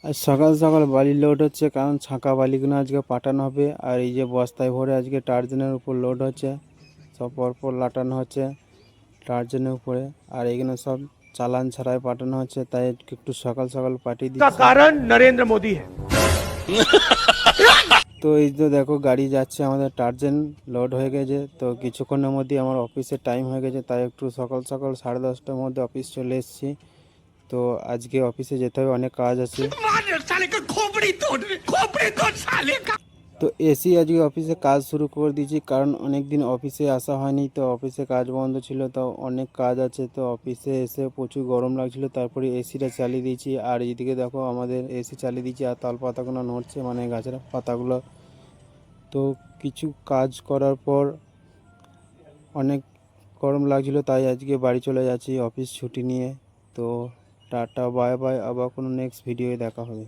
আজ সকাল সকাল বালি লোড হচ্ছে, কারণ ছাঁকা বালিগুলো আজকে পাঠানো হবে। আর এই যে বস্তায় ভরে আজকে টার্জনের উপর লোড হচ্ছে, সব পরপর লাটানো হচ্ছে টার্জনের উপরে। আর এখানে সব চালান ছাড়াই পাঠানো হচ্ছে, তাই একটু সকাল সকাল পাঠিয়ে দিচ্ছি। कारण नरेंद्र मोदी है। তো এই যে দেখো গাড়ি যাচ্ছে, আমাদের টার্জেন লোড হয়ে গেছে। তো কিছুক্ষণের মধ্যে আমার অফিসের টাইম হয়ে গেছে, তাই একটু সকাল সকাল 10:30টার মধ্যে অফিস চলে এসেছি। তো আজকে অফিসে যেতে হবে, অনেক কাজ আছে। তো এসি আজকে অফিসে কাজ শুরু করে দিয়েছি, কারণ অনেক দিন অফিসে আসা হয়নি। তো অফিসে কাজ বন্ধ ছিল, তো অনেক কাজ আছে। তো অফিসে এসে প্রচুর গরম লাগছিল, তারপরে এসিটা চালিয়ে দিয়েছি। আর এইদিকে দেখো আমাদের এসি চালিয়ে দিয়েছি, আর তাল পাতাগুলো নড়ছে, মানে গাছের পাতাগুলো। তো কিছু কাজ করার পর অনেক গরম লাগছিল, তাই আজকে বাড়ি চলে যাচ্ছি অফিস ছুটি নিয়ে। তো টাটা বাই বাই, আবার কোনো নেক্সট ভিডিওয়ে দেখা হবে।